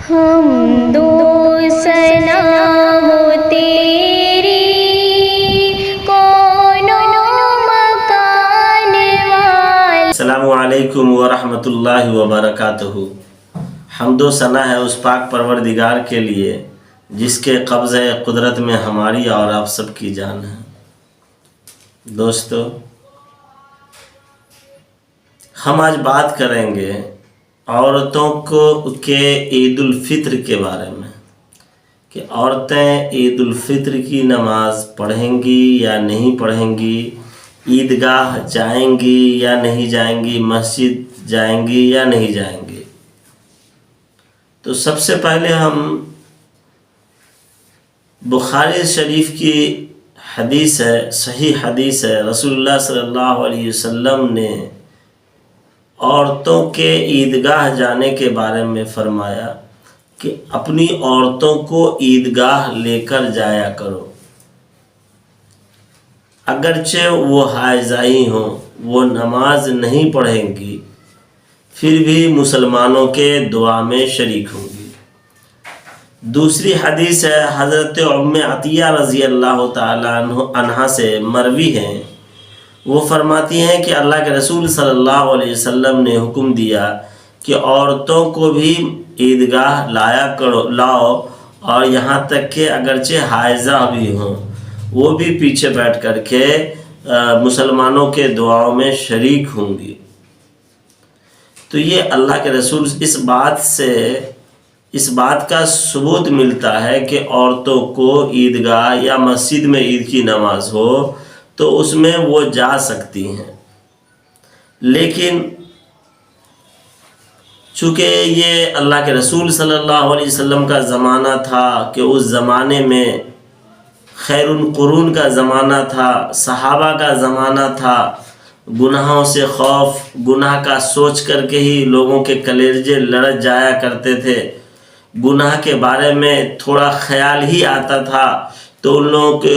حمد و ثنا ہو تیری کون و مکان والے۔ السلام علیکم ورحمۃ اللہ وبرکاتہ۔ حمد و ثنا ہے اس پاک پروردگار کے لیے جس کے قبضہ قدرت میں ہماری اور آپ سب کی جان ہے۔ دوستو، ہم آج بات کریں گے عورتوں کے عید الفطر کے بارے میں کہ عورتیں عید الفطر کی نماز پڑھیں گی یا نہیں پڑھیں گی، عیدگاہ جائیں گی یا نہیں جائیں گی، مسجد جائیں گی یا نہیں جائیں گی۔ تو سب سے پہلے ہم بخاری شریف کی حدیث ہے، صحیح حدیث ہے، رسول اللہ صلی اللہ علیہ وسلم نے عورتوں کے عیدگاہ جانے کے بارے میں فرمایا کہ اپنی عورتوں کو عیدگاہ لے کر جایا کرو، اگرچہ وہ حائضائی ہوں، وہ نماز نہیں پڑھیں گی، پھر بھی مسلمانوں کے دعا میں شریک ہوں گی۔ دوسری حدیث ہے، حضرت ام عطیہ رضی اللہ تعالیٰ عنہا سے مروی ہے، وہ فرماتی ہیں کہ اللہ کے رسول صلی اللہ علیہ وسلم نے حکم دیا کہ عورتوں کو بھی عیدگاہ لاؤ، اور یہاں تک کہ اگرچہ حائضہ بھی ہوں وہ بھی پیچھے بیٹھ کر کے مسلمانوں کے دعاؤں میں شریک ہوں گی۔ تو یہ اللہ کے رسول اس بات کا ثبوت ملتا ہے کہ عورتوں کو عیدگاہ یا مسجد میں عید کی نماز ہو تو اس میں وہ جا سکتی ہیں، لیکن چونکہ یہ اللہ کے رسول صلی اللہ علیہ وسلم کا زمانہ تھا کہ اس زمانے میں خیر القرون کا زمانہ تھا، صحابہ کا زمانہ تھا، گناہوں سے خوف، گناہ کا سوچ کر کے ہی لوگوں کے کلیجے لڑ جایا کرتے تھے، گناہ کے بارے میں تھوڑا خیال ہی آتا تھا تو ان لوگوں کے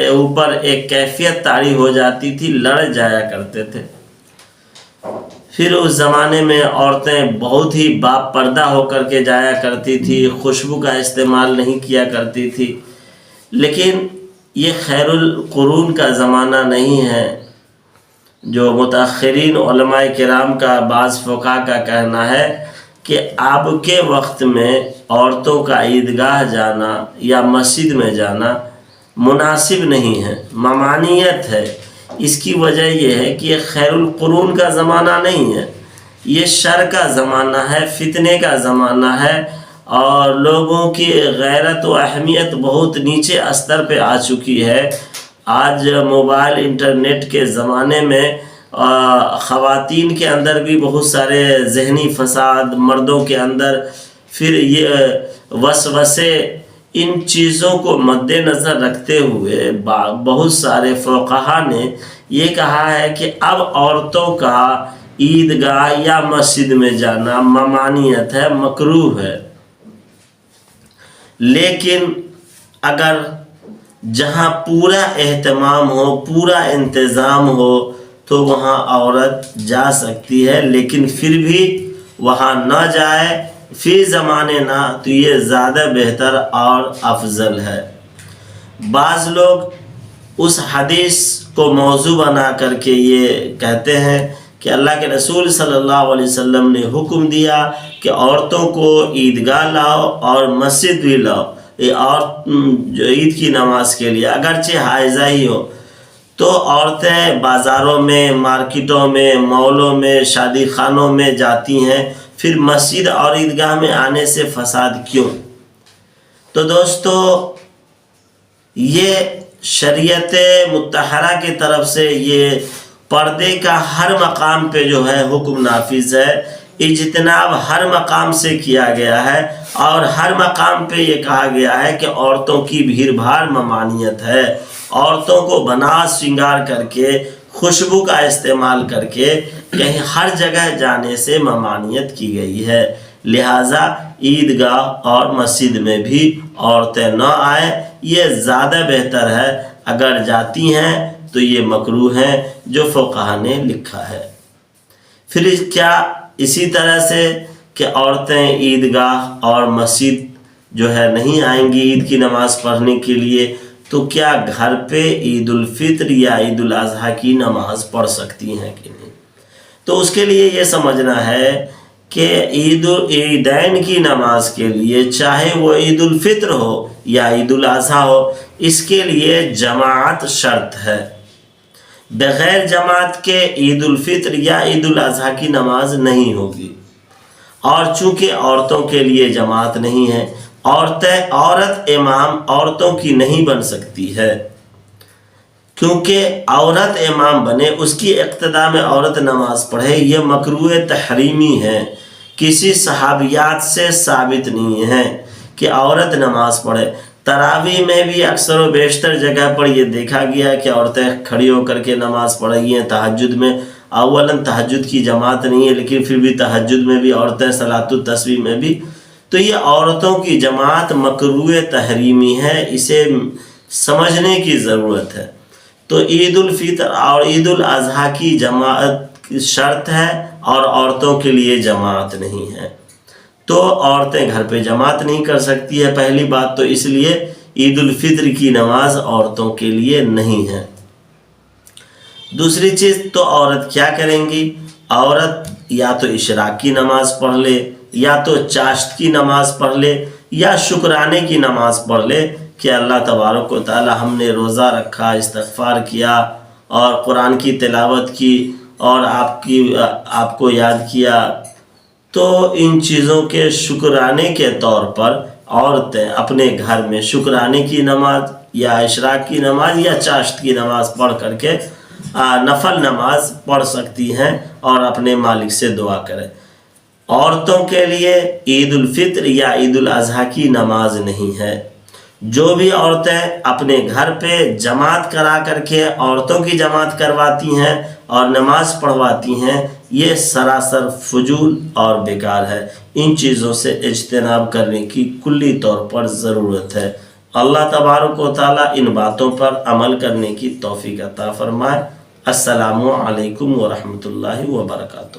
اوپر ایک کیفیت طاری ہو جاتی تھی، لڑ جایا کرتے تھے۔ پھر اس زمانے میں عورتیں بہت ہی با پردہ ہو کر کے جایا کرتی تھی، خوشبو کا استعمال نہیں کیا کرتی تھی، لیکن یہ خیر القرون کا زمانہ نہیں ہے جو متاخرین علماء کرام کا بعض فقہاء کا کہنا ہے کہ اب کے وقت میں عورتوں کا عیدگاہ جانا یا مسجد میں جانا مناسب نہیں ہے، ممانعت ہے۔ اس کی وجہ یہ ہے کہ یہ خیر القرون کا زمانہ نہیں ہے، یہ شر کا زمانہ ہے، فتنے کا زمانہ ہے، اور لوگوں کی غیرت و اہمیت بہت نیچے استر پہ آ چکی ہے۔ آج موبائل انٹرنیٹ کے زمانے میں خواتین کے اندر بھی بہت سارے ذہنی فساد، مردوں کے اندر پھر یہ وسوسے، ان چیزوں کو مد نظر رکھتے ہوئے بہت سارے فقہاء نے یہ کہا ہے کہ اب عورتوں کا عیدگاہ یا مسجد میں جانا ممانعت ہے، مکروہ ہے۔ لیکن اگر جہاں پورا اہتمام ہو، پورا انتظام ہو تو وہاں عورت جا سکتی ہے، لیکن پھر بھی وہاں نہ جائے فی زمانے نہ، تو یہ زیادہ بہتر اور افضل ہے۔ بعض لوگ اس حدیث کو موضوع بنا کر کے یہ کہتے ہیں کہ اللہ کے رسول صلی اللہ علیہ وسلم نے حکم دیا کہ عورتوں کو عیدگاہ لاؤ اور مسجد بھی لاؤ جو عید کی نماز کے لیے، اگرچہ حائضہ ہی ہو۔ تو عورتیں بازاروں میں، مارکیٹوں میں، مالوں میں، شادی خانوں میں جاتی ہیں، پھر مسجد اور عیدگاہ میں آنے سے فساد کیوں؟ تو دوستو، یہ شریعت مطہرہ کی طرف سے یہ پردے کا ہر مقام پہ جو ہے حکم نافذ ہے، اجتناب ہر مقام سے کیا گیا ہے، اور ہر مقام پہ یہ کہا گیا ہے کہ عورتوں کی بھیڑ بھاڑ ممانعت ہے، عورتوں کو بناس سنگار کر کے، خوشبو کا استعمال کر کے کہیں ہر جگہ جانے سے ممانعت کی گئی ہے، لہٰذا عیدگاہ اور مسجد میں بھی عورتیں نہ آئیں، یہ زیادہ بہتر ہے۔ اگر جاتی ہیں تو یہ مکروہ ہے جو فقہاء نے لکھا ہے۔ پھر کیا اسی طرح سے کہ عورتیں عیدگاہ اور مسجد جو ہے نہیں آئیں گی عید کی نماز پڑھنے کے لیے، تو کیا گھر پہ عید الفطر یا عید الاضحیٰ کی نماز پڑھ سکتی ہیں کہ نہیں؟ تو اس کے لیے یہ سمجھنا ہے کہ عیدین کی نماز کے لیے چاہے وہ عید الفطر ہو یا عید الاضحیٰ ہو، اس کے لیے جماعت شرط ہے۔ بغیر جماعت کے عید الفطر یا عید الاضحیٰ کی نماز نہیں ہوگی۔ اور چونکہ عورتوں کے لیے جماعت نہیں ہے، عورت امام عورتوں کی نہیں بن سکتی ہے، کیونکہ عورت امام بنے، اس کی اقتداء میں عورت نماز پڑھے، یہ مکروہ تحریمی ہے، کسی صحابیات سے ثابت نہیں ہے کہ عورت نماز پڑھے۔ تراویح میں بھی اکثر و بیشتر جگہ پر یہ دیکھا گیا ہے کہ عورتیں کھڑی ہو کر کے نماز پڑھ رہی ہیں۔ تہجد میں اولاً تہجد کی جماعت نہیں ہے، لیکن پھر بھی تہجد میں بھی عورتیں، صلاۃ التسبیح میں بھی، تو یہ عورتوں کی جماعت مکروہ تحریمی ہے، اسے سمجھنے کی ضرورت ہے۔ تو عید الفطر اور عید الاضحیٰ کی جماعت شرط ہے اور عورتوں کے لیے جماعت نہیں ہے، تو عورتیں گھر پہ جماعت نہیں کر سکتی ہے پہلی بات، تو اس لیے عید الفطر کی نماز عورتوں کے لیے نہیں ہے۔ دوسری چیز، تو عورت کیا کریں گی؟ عورت یا تو اشراق کی نماز پڑھ لے، یا تو چاشت کی نماز پڑھ لے، یا شکرانے کی نماز پڑھ لے کہ اللہ تبارک و تعالی ہم نے روزہ رکھا، استغفار کیا اور قرآن کی تلاوت کی اور آپ کو یاد کیا، تو ان چیزوں کے شکرانے کے طور پر عورتیں اپنے گھر میں شکرانے کی نماز یا اشراق کی نماز یا چاشت کی نماز پڑھ کر کے نفل نماز پڑھ سکتی ہیں اور اپنے مالک سے دعا کریں۔ عورتوں کے لیے عید الفطر یا عید الاضحیٰ کی نماز نہیں ہے۔ جو بھی عورتیں اپنے گھر پہ جماعت کرا کر کے عورتوں کی جماعت کرواتی ہیں اور نماز پڑھواتی ہیں، یہ سراسر فضول اور بیکار ہے۔ ان چیزوں سے اجتناب کرنے کی کلی طور پر ضرورت ہے۔ اللہ تبارک و تعالیٰ ان باتوں پر عمل کرنے کی توفیق عطا فرمائے۔ السلام علیکم ورحمۃ اللہ وبرکاتہ۔